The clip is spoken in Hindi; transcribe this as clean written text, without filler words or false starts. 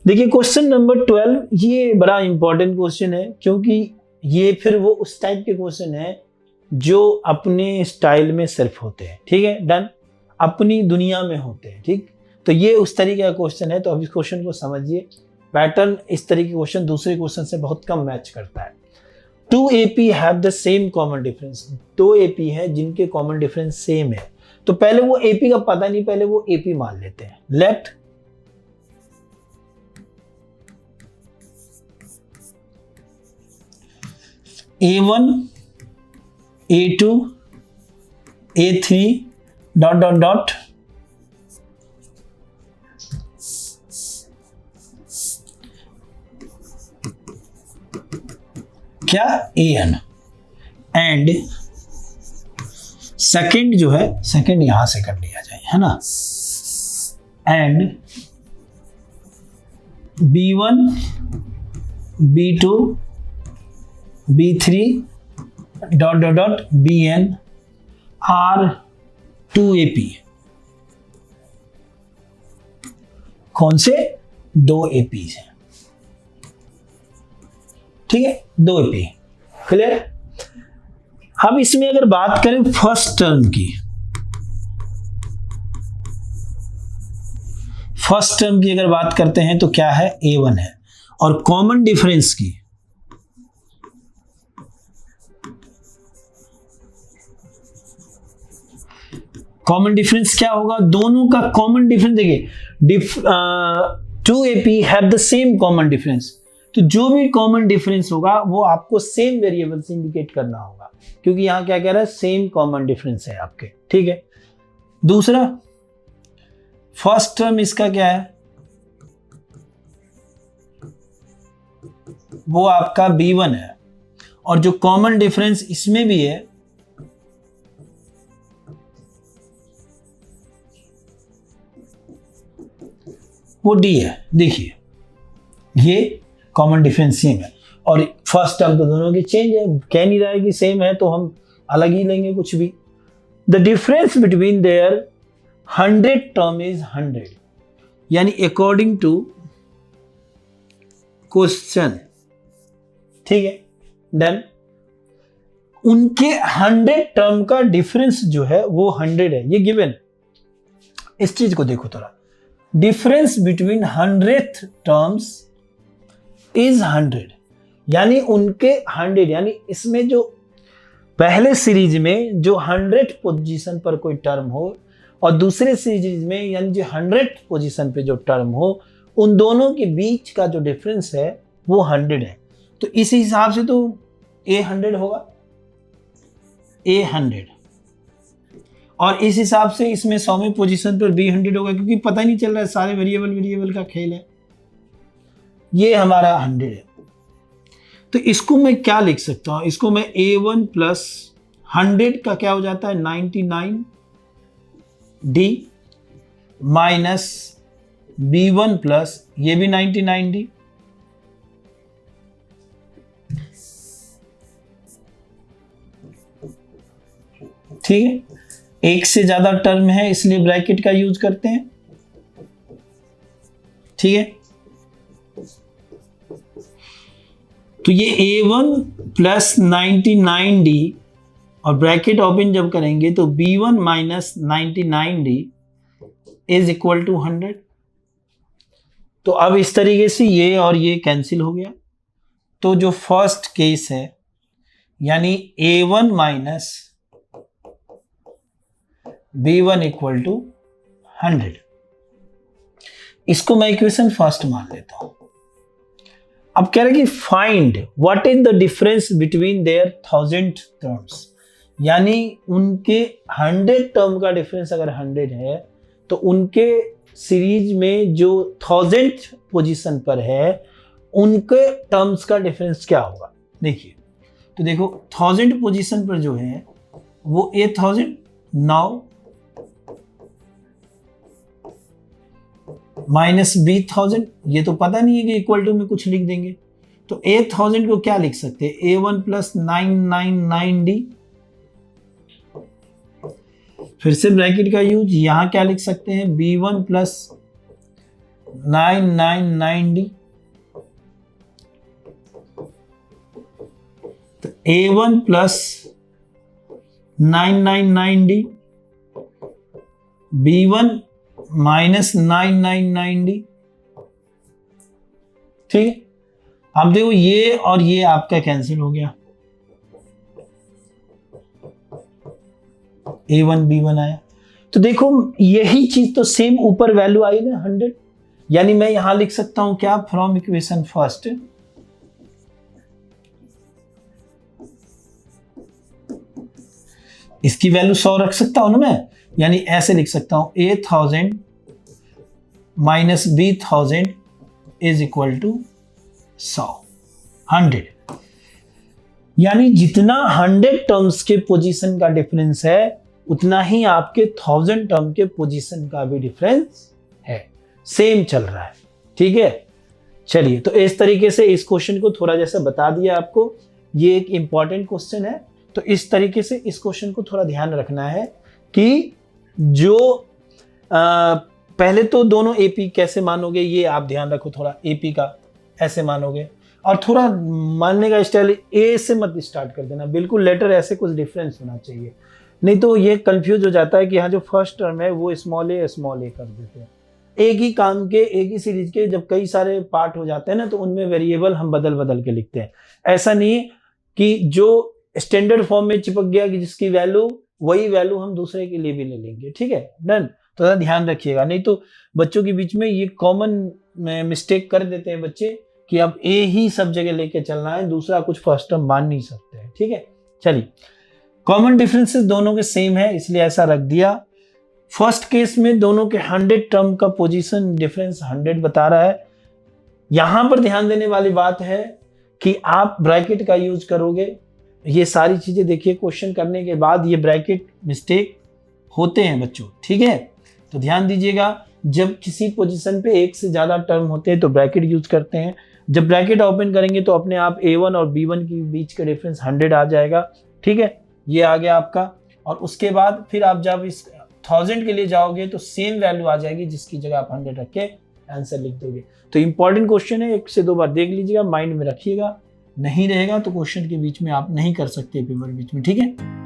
देखिए क्वेश्चन नंबर 12, ये बड़ा इंपॉर्टेंट क्वेश्चन है क्योंकि ये फिर वो उस टाइप के क्वेश्चन है जो अपने स्टाइल में सिर्फ होते हैं। ठीक है, डन, अपनी दुनिया में होते हैं। ठीक, तो ये उस तरीके का क्वेश्चन है। तो अब इस क्वेश्चन को समझिए, पैटर्न इस तरीके के क्वेश्चन दूसरे क्वेश्चन से बहुत कम मैच करता है। 2 AP have the same common difference, 2 AP है जिनके कॉमन डिफरेंस सेम है। तो पहले वो AP का पता नहीं, पहले वो AP मान लेते हैं। Let A1 A2 A3 dot dot dot क्या AN एंड सेकंड जो है, सेकंड यहां से कर लिया जाए, है ना, and B1 B2 B3 dot dot dot BN are 2 AP। कौन से? 2 AP हैं। ठीक है, 2 AP। क्लियर? अब इसमें अगर बात करें फर्स्ट टर्म की, फर्स्ट टर्म की अगर बात करते हैं तो क्या है? A1 है। और कॉमन डिफरेंस की, कॉमन डिफरेंस क्या होगा? दोनों का कॉमन डिफरेंस देखिए, 2 AP have the same common difference. तो जो भी कॉमन डिफरेंस होगा वो आपको सेम वेरिएबल से इंडिकेट करना होगा, क्योंकि यहां क्या कह रहा है? सेम कॉमन डिफरेंस है आपके। ठीक है, दूसरा फर्स्ट टर्म इसका क्या है? वो आपका B1 है। और जो कॉमन डिफरेंस इसमें भी है वो D है। देखिए ये कॉमन डिफरेंस सेम है, और फर्स्ट टर्म तो दोनों की चेंज है, कह नहीं रहा है कि सेम है, तो हम अलग ही लेंगे कुछ भी। The difference between their 100 term is 100, यानी अकॉर्डिंग टू क्वेश्चन। ठीक है, डन। उनके 100 टर्म का डिफरेंस जो है वो 100 है, ये गिवन। इस चीज को देखो थोड़ा, difference between 100th terms is 100, यानी उनके 100, यानी इसमें जो पहले सीरीज में जो 100th पोजीशन पर कोई टर्म हो और दूसरे सीरीज में यानी जो 100th पोजीशन पे जो टर्म हो, उन दोनों के बीच का जो डिफरेंस है वो 100 है। तो इस हिसाब से तो A 100 होगा, A 100, और इस हिसाब से इसमें 100वें पोजीशन पर B 100 होगा, क्योंकि पता नहीं चल रहा है, सारे वेरिएबल का खेल है। ये हमारा 100 है। तो इसको मैं क्या लिख सकता हूं? इसको मैं A1 प्लस 100 का क्या हो जाता है? 99D माइनस B1 प्लस ये भी 99D, ठीक है। एक से ज्यादा टर्म है इसलिए ब्रैकेट का यूज करते हैं। ठीक है, तो ये A1 प्लस 99D और ब्रैकेट ओपन जब करेंगे तो B1 minus 99D is equal to 100। तो अब इस तरीके से ये और ये कैंसिल हो गया। तो जो फर्स्ट केस है यानी A1 minus B1 equal to 100, इसको मैं इक्वेशन फर्स्ट मान लेता हूं। अब कह रहे कि find what is the difference between their 1000 terms, यानी उनके 100 टर्म का डिफरेंस अगर 100 है तो उनके सीरीज में जो 1000th पोजीशन पर है उनके टर्म्स का डिफरेंस क्या होगा। देखिए, तो देखो 1000 पोजीशन पर जो है वो A1000, नाउ माइनस B1000, ये तो पता नहीं है कि इक्वल टू में कुछ लिख देंगे, तो A1000 को क्या लिख सकते हैं? A1 प्लस 999D, फिर से ब्रैकेट का यूज, यहां क्या लिख सकते हैं? B1 प्लस 9990, तो A1 प्लस 9990, B1 माइनस 9990, ठीक है। अब देखो ये और ये आपका कैंसिल हो गया, A1 B1 आया। तो देखो यही चीज तो सेम ऊपर वैल्यू आई ना 100, यानी मैं यहां लिख सकता हूं क्या, फ्रॉम इक्वेशन फर्स्ट इसकी वैल्यू 100 रख सकता हूं ना मैं, यानी ऐसे लिख सकता हूं A1000 minus B1000 is equal to 100। यानी जितना 100 टर्म्स के पोजीशन का डिफरेंस है उतना ही आपके 1000 टर्म के पोजीशन का भी डिफरेंस है, सेम चल रहा है, ठीक है। चलिए, तो इस तरीके से इस क्वेश्चन को थोड़ा जैसा बता दिया आपको, ये एक इंपॉर्टेंट क्वेश्चन है। तो इस तरीके से इस क्वेश्चन को थोड़ा ध्यान रखना है कि जो पहले तो दोनों एपी कैसे मानोगे ये आप ध्यान रखो, थोड़ा एपी का ऐसे मानोगे, और थोड़ा मानने का स्टाइल ए से मत स्टार्ट कर देना, बिल्कुल लेटर ऐसे कुछ डिफरेंस होना चाहिए, नहीं तो ये कंफ्यूज हो जाता है कि हाँ जो फर्स्ट टर्म है वो स्मॉल ए कर देते हैं। एक ही काम के एक ही सीरीज के जब कई सारे पार्ट हो जाते हैं ना, तो उनमें वेरिएबल हम बदल बदल के लिखते हैं। ऐसा नहीं कि जो स्टैंडर्ड फॉर्म में चिपक गया कि जिसकी वैल्यू वही वैल्यू हम दूसरे के लिए भी ले लेंगे, ठीक है, डन। तो ध्यान रखिएगा, नहीं तो बच्चों के बीच में ये कॉमन मिस्टेक कर देते हैं बच्चे कि अब ए ही सब जगह लेके चलना है, दूसरा कुछ फर्स्ट टर्म मान नहीं सकते हैं, ठीक है। चलिए, कॉमन डिफरेंसेस दोनों के सेम है इसलिए ऐसा रख दिया। फर्स्ट केस में दोनों के 100 टर्म का पोजीशन डिफरेंस 100 बता रहा है। यहां पर ध्यान देने वाली बात है कि आप ब्रैकेट का यूज करोगे। ये सारी चीजें देखिए क्वेश्चन करने के बाद ये ब्रैकेट मिस्टेक होते हैं बच्चों, ठीक है, तो ध्यान दीजिएगा। जब किसी पोजीशन पे एक से ज्यादा टर्म होते हैं तो ब्रैकेट यूज करते हैं। जब ब्रैकेट ओपन करेंगे तो अपने आप A1 और B1 के बीच का डिफरेंस 100 आ जाएगा, ठीक है, ये आ गया आपका। और उसके बाद फिर आप जब इस 1000 के लिए जाओगे तो सेम वैल्यू आ जाएगी जिसकी जगह आप 100 रख के आंसर लिख दोगे। तो इंपॉर्टेंट क्वेश्चन है, 1 से 2 बार देख लीजिएगा, माइंड में रखिएगा, नहीं रहेगा तो क्वेश्चन के बीच में आप नहीं कर सकते पेपर बीच में, ठीक है।